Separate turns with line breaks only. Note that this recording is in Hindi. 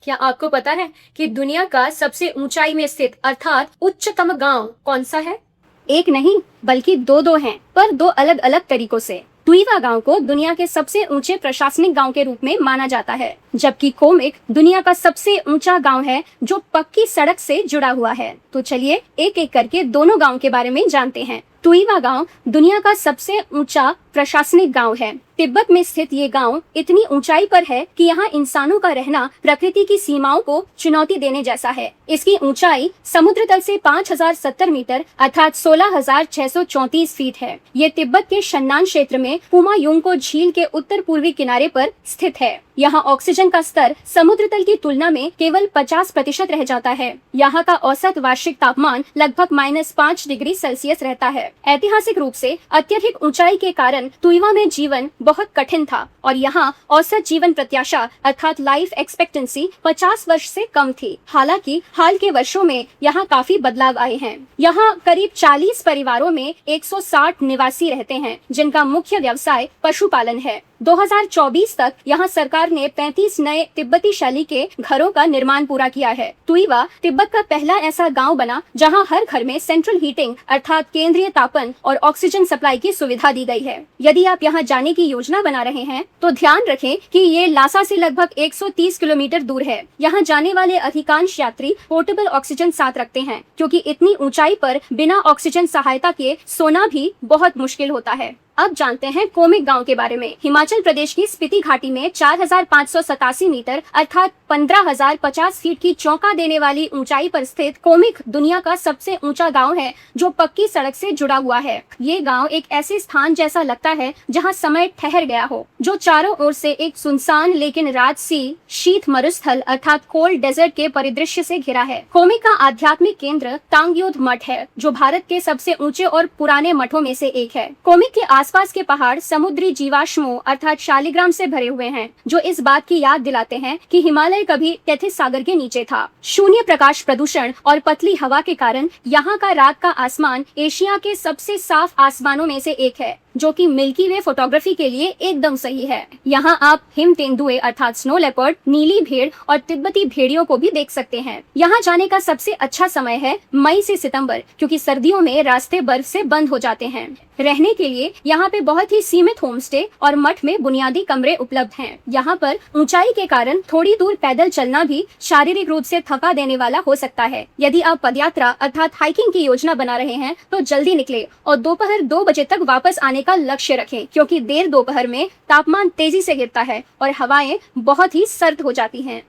क्या आपको पता है कि दुनिया का सबसे ऊंचाई में स्थित अर्थात उच्चतम गांव कौन सा है? एक नहीं बल्कि दो हैं, पर दो अलग अलग तरीकों से। तुइवा गांव को दुनिया के सबसे ऊंचे प्रशासनिक गांव के रूप में माना जाता है, जबकि कोमिक दुनिया का सबसे ऊंचा गांव है जो पक्की सड़क से जुड़ा हुआ है। तो चलिए एक एक करके दोनों गांव के बारे में जानते हैं। तुइवा गांव दुनिया का सबसे ऊंचा प्रशासनिक गांव है। तिब्बत में स्थित ये गांव इतनी ऊंचाई पर है कि यहाँ इंसानों का रहना प्रकृति की सीमाओं को चुनौती देने जैसा है। इसकी ऊंचाई समुद्र तल से 5070 मीटर अर्थात 16,634 फीट है। ये तिब्बत के शन्नान क्षेत्र में हुमायूंगको झील के उत्तर पूर्वी किनारे पर स्थित है। यहाँ ऑक्सीजन का स्तर समुद्र तल की तुलना में केवल 50% रह जाता है। यहाँ का औसत वार्षिक तापमान लगभग -5 डिग्री सेल्सियस रहता है। ऐतिहासिक रूप से अत्यधिक ऊंचाई के कारण तुइवा में जीवन बहुत कठिन था और यहाँ औसत जीवन प्रत्याशा अर्थात लाइफ एक्सपेक्टेंसी 50 वर्ष से कम थी। हालांकि हाल के वर्षों में यहाँ काफी बदलाव आए हैं। यहाँ करीब 40 परिवारों में 160 निवासी रहते हैं, जिनका मुख्य व्यवसाय पशुपालन है। 2024 तक यहाँ सरकार ने 35 नए तिब्बती शैली के घरों का निर्माण पूरा किया है। तुइवा तिब्बत का पहला ऐसा गांव बना जहाँ हर घर में सेंट्रल हीटिंग अर्थात केंद्रीय तापन और ऑक्सीजन सप्लाई की सुविधा दी गई है। यदि आप यहाँ जाने की योजना बना रहे हैं तो ध्यान रखें कि ये लासा से लगभग 130 किलोमीटर दूर है। यहाँ जाने वाले अधिकांश यात्री पोर्टेबल ऑक्सीजन साथ रखते हैं, क्योंकि इतनी ऊंचाई पर बिना ऑक्सीजन सहायता के सोना भी बहुत मुश्किल होता है। अब जानते हैं कोमिक गांव के बारे में। हिमाचल प्रदेश की स्पीति घाटी में 4,587 मीटर अर्थात 15,050 फीट की चौंका देने वाली ऊंचाई पर स्थित कोमिक दुनिया का सबसे ऊंचा गांव है जो पक्की सड़क से जुड़ा हुआ है। ये गांव एक ऐसे स्थान जैसा लगता है जहां समय ठहर गया हो, जो चारों ओर से एक सुनसान लेकिन राजसी शीत मरुस्थल अर्थात कोल्ड डेजर्ट के परिदृश्य से घिरा है। कोमिक का आध्यात्मिक केंद्र तांगयोद मठ है, जो भारत के सबसे ऊंचे और पुराने मठों में से एक है। कोमिक के आसपास के पहाड़ समुद्री जीवाश्मों अर्थात शालिग्राम से भरे हुए हैं, जो इस बात की याद दिलाते हैं कि हिमालय कभी टेथिस सागर के नीचे था। शून्य प्रकाश प्रदूषण और पतली हवा के कारण यहाँ का रात का आसमान एशिया के सबसे साफ आसमानों में से एक है, जो कि मिल्की वे फोटोग्राफी के लिए एकदम सही है। यहाँ आप हिम तेंदुए अर्थात स्नो लेपर्ड, नीली भेड़ और तिब्बती भेड़ियों को भी देख सकते हैं। यहाँ जाने का सबसे अच्छा समय है मई से सितंबर, क्योंकि सर्दियों में रास्ते बर्फ से बंद हो जाते हैं। रहने के लिए यहाँ पे बहुत ही सीमित होम स्टे और मठ में बुनियादी कमरे उपलब्ध हैं। यहाँ पर ऊंचाई के कारण थोड़ी दूर पैदल चलना भी शारीरिक रूप से थका देने वाला हो सकता है। यदि आप पदयात्रा अर्थात हाइकिंग की योजना बना रहे हैं तो जल्दी निकले और दोपहर 2 बजे तक वापस आने का लक्ष्य रखें, क्योंकि देर दोपहर में तापमान तेजी से गिरता है और हवाएं बहुत ही सर्द हो जाती हैं।